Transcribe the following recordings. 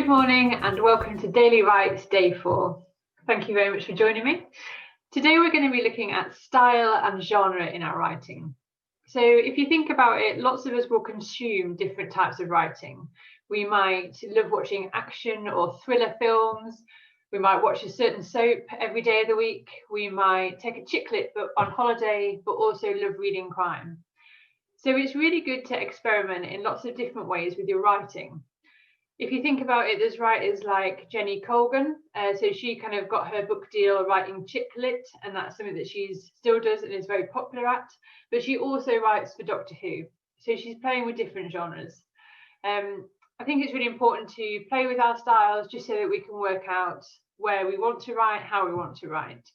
Good morning and welcome to Daily Writes Day 4. Thank you very much for joining me. Today we're going to be looking at style and genre in our writing. So if you think about it, lots of us will consume different types of writing. We might love watching action or thriller films. We might watch a certain soap every day of the week. We might take a chick lit book on holiday, but also love reading crime. So it's really good to experiment in lots of different ways with your writing. If you think about it, there's writers like Jenny Colgan. So she kind of got her book deal writing chick lit, and that's something that she still does and is very popular at. But she also writes for Doctor Who. So she's playing with different genres. I think it's really important to play with our styles just so that we can work out where we want to write, how we want to write.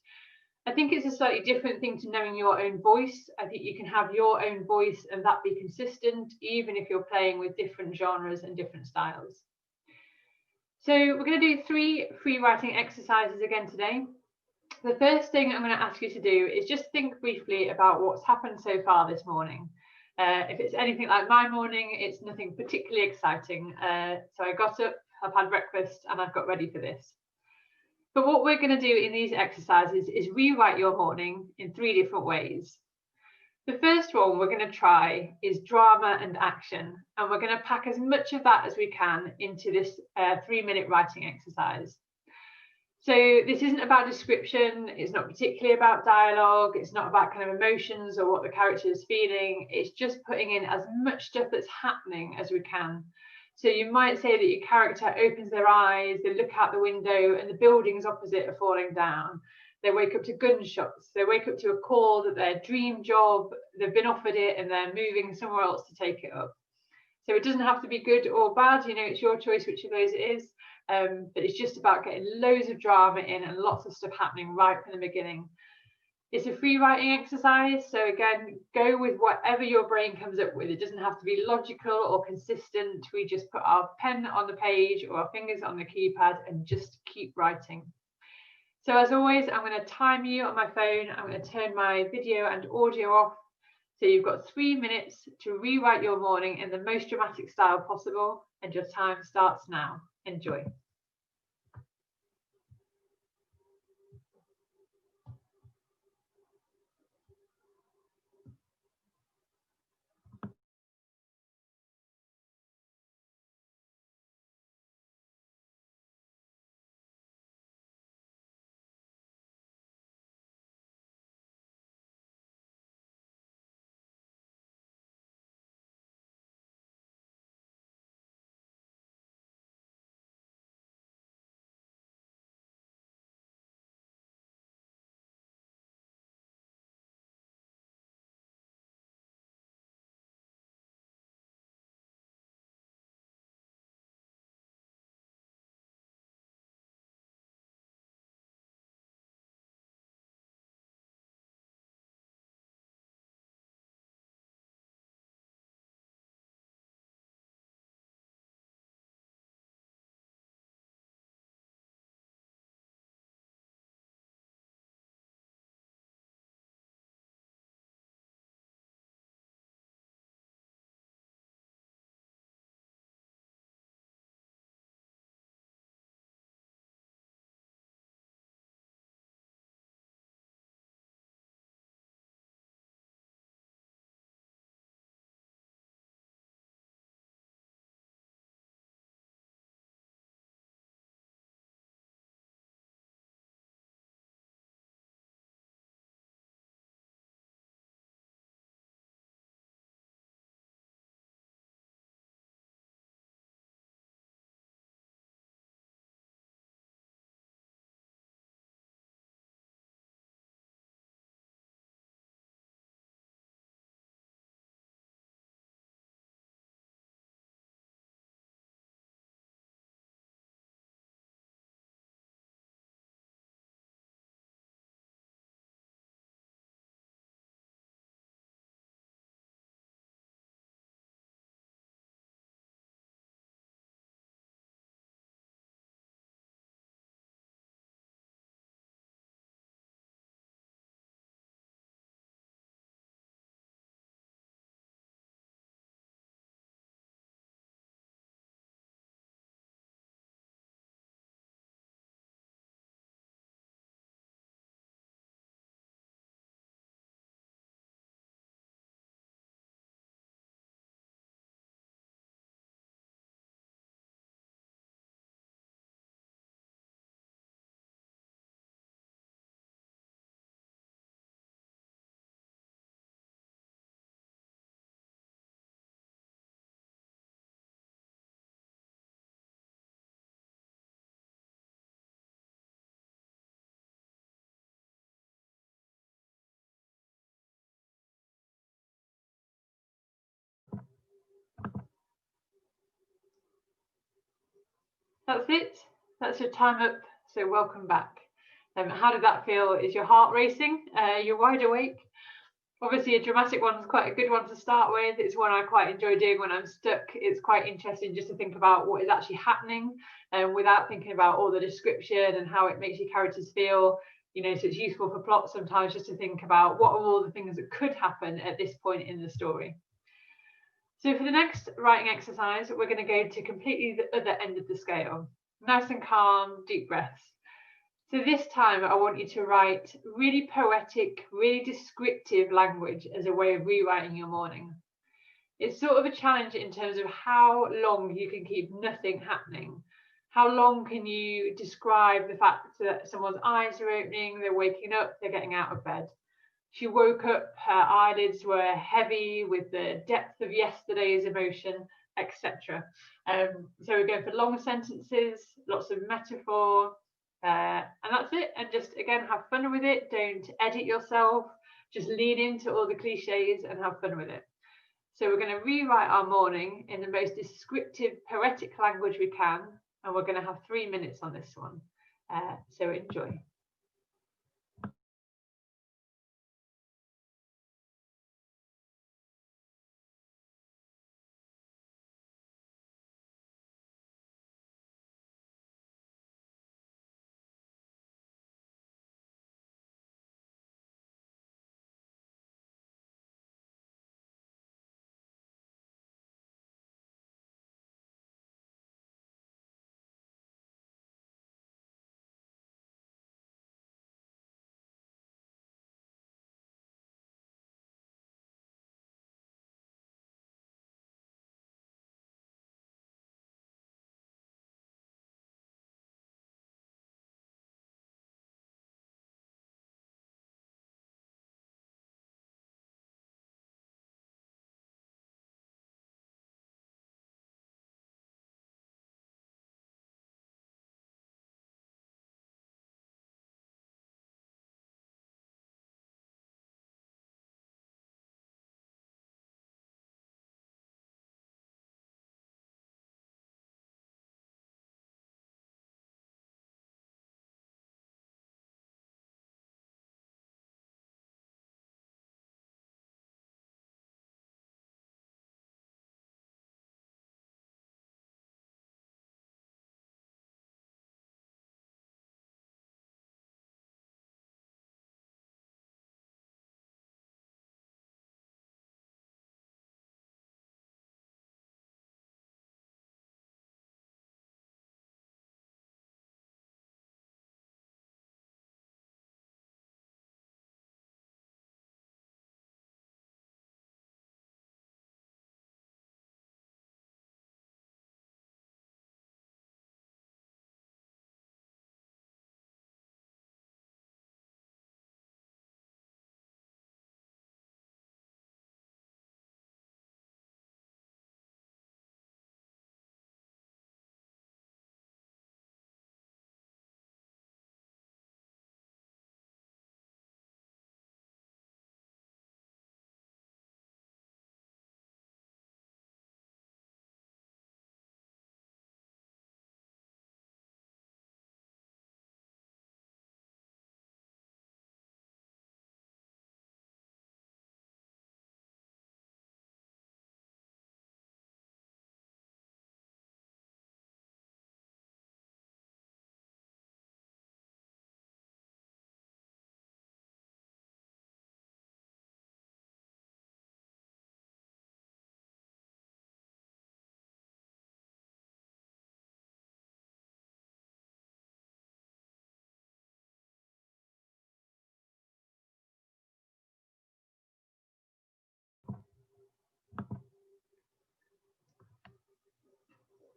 I think it's a slightly different thing to knowing your own voice. I think you can have your own voice and that be consistent, even if you're playing with different genres and different styles. So we're going to do 3 free writing exercises again today. The first thing I'm going to ask you to do is just think briefly about what's happened so far this morning. If it's anything like my morning, it's nothing particularly exciting. So I got up, I've had breakfast, and I've got ready for this. But what we're going to do in these exercises is rewrite your morning in 3 different ways. The first one we're going to try is drama and action, and we're going to pack as much of that as we can into this 3-minute writing exercise. So this isn't about description, it's not particularly about dialogue, it's not about kind of emotions or what the character is feeling, it's just putting in as much stuff that's happening as we can. So you might say that your character opens their eyes, they look out the window and the buildings opposite are falling down. They wake up to gunshots, they wake up to a call that their dream job, they've been offered it and they're moving somewhere else to take it up. So it doesn't have to be good or bad, you know, it's your choice which of those it is, but it's just about getting loads of drama in and lots of stuff happening right from the beginning. It's a free writing exercise, so again, go with whatever your brain comes up with. It doesn't have to be logical or consistent. We just put our pen on the page or our fingers on the keypad and just keep writing. So as always, I'm going to time you on my phone. I'm going to turn my video and audio off. So you've got 3 minutes to rewrite your morning in the most dramatic style possible, and your time starts now. Enjoy. That's it. That's your time up. So welcome back. How did that feel? Is your heart racing? You're wide awake? Obviously, a dramatic one is quite a good one to start with. It's one I quite enjoy doing when I'm stuck. It's quite interesting just to think about what is actually happening without thinking about all the description and how it makes your characters feel. You know, so it's useful for plot sometimes just to think about what are all the things that could happen at this point in the story. So for the next writing exercise, we're going to go to completely the other end of the scale. Nice and calm, deep breaths. So this time I want you to write really poetic, really descriptive language as a way of rewriting your morning. It's sort of a challenge in terms of how long you can keep nothing happening. How long can you describe the fact that someone's eyes are opening, they're waking up, they're getting out of bed? She woke up, her eyelids were heavy with the depth of yesterday's emotion, etc. So we're going for long sentences, lots of metaphor, and that's it. And just, again, have fun with it. Don't edit yourself. Just lean into all the cliches and have fun with it. So we're going to rewrite our morning in the most descriptive, poetic language we can. And we're going to have 3 minutes on this one. So enjoy.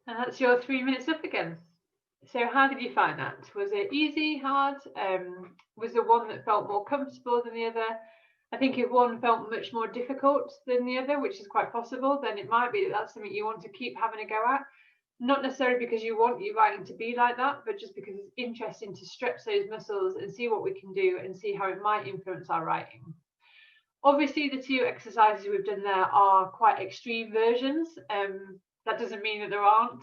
And that's your 3 minutes up again. So how did you find that? Was it easy, hard? Was there one that felt more comfortable than the other? I think if one felt much more difficult than the other, which is quite possible, then it might be that that's something you want to keep having a go at. Not necessarily because you want your writing to be like that, but just because it's interesting to stretch those muscles and see what we can do and see how it might influence our writing. Obviously, the two exercises we've done there are quite extreme versions. that doesn't mean that there aren't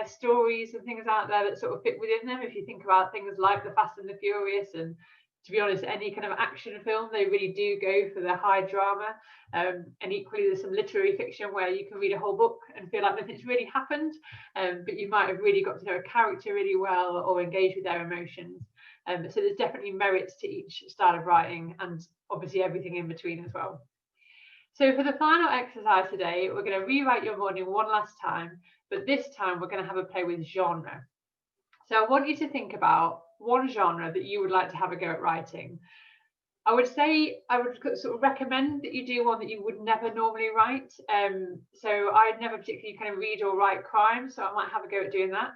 stories and things out there that sort of fit within them. If you think about things like The Fast and the Furious, and to be honest, any kind of action film, they really do go for the high drama. And equally, there's some literary fiction where you can read a whole book and feel like nothing's really happened, but you might have really got to know a character really well or engage with their emotions. So there's definitely merits to each style of writing, and obviously everything in between as well. So for the final exercise today, we're going to rewrite your morning one last time, but this time we're going to have a play with genre. So I want you to think about one genre that you would like to have a go at writing. I would sort of recommend that you do one that you would never normally write. So I'd never particularly kind of read or write crime, so I might have a go at doing that.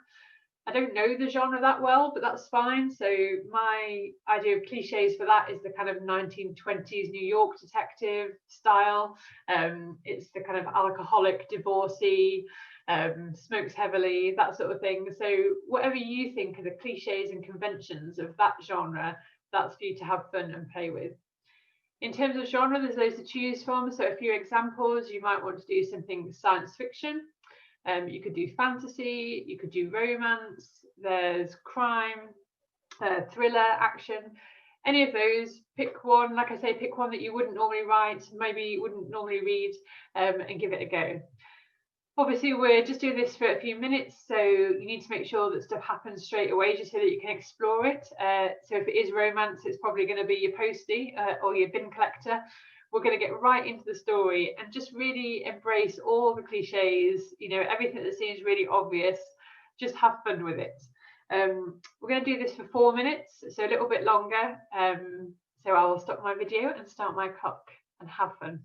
I don't know the genre that well, but that's fine. So my idea of cliches for that is the kind of 1920s New York detective style. It's the kind of alcoholic divorcee, smokes heavily, that sort of thing. So whatever you think are the cliches and conventions of that genre, that's for you to have fun and play with. In terms of genre, there's loads to choose from. So a few examples, you might want to do something science fiction. You could do fantasy, you could do romance, there's crime, thriller, action, any of those. Pick one, like I say, pick one that you wouldn't normally write, maybe you wouldn't normally read, and give it a go. Obviously, we're just doing this for a few minutes, so you need to make sure that stuff happens straight away just so that you can explore it. So if it is romance, it's probably going to be your postie or your bin collector. We're going to get right into the story and just really embrace all the cliches, everything that seems really obvious. Just have fun with it. We're going to do this for 4 minutes, so a little bit longer. So I will stop my video and start my clock, and have fun.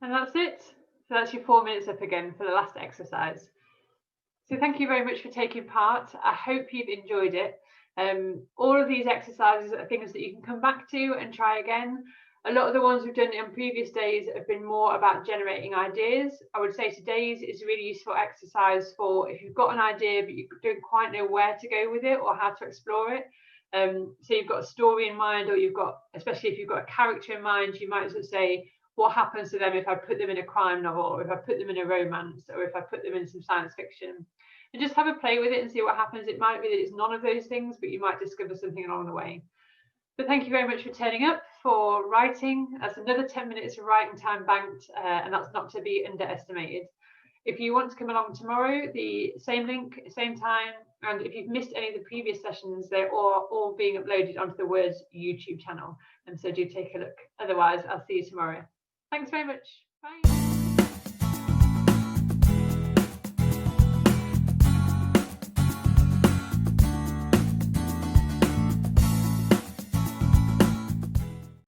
And that's it. So that's your 4 minutes up again for the last exercise. So thank you very much for taking part. I hope you've enjoyed it. All of these exercises are things that you can come back to and try again. A lot of the ones we've done on previous days have been more about generating ideas. I would say today's is a really useful exercise for if you've got an idea but you don't quite know where to go with it or how to explore it. So you've got a story in mind, or you've got, especially if you've got a character in mind, you might sort of say, what happens to them if I put them in a crime novel, or if I put them in a romance, or if I put them in some science fiction? And just have a play with it and see what happens. It might be that it's none of those things, but you might discover something along the way. But thank you very much for turning up, for writing. That's another 10 minutes of writing time banked, and that's not to be underestimated. If you want to come along tomorrow, the same link, same time, and if you've missed any of the previous sessions, they're all being uploaded onto the Words YouTube channel, and so do take a look. Otherwise, I'll see you tomorrow. Thanks very much. Bye.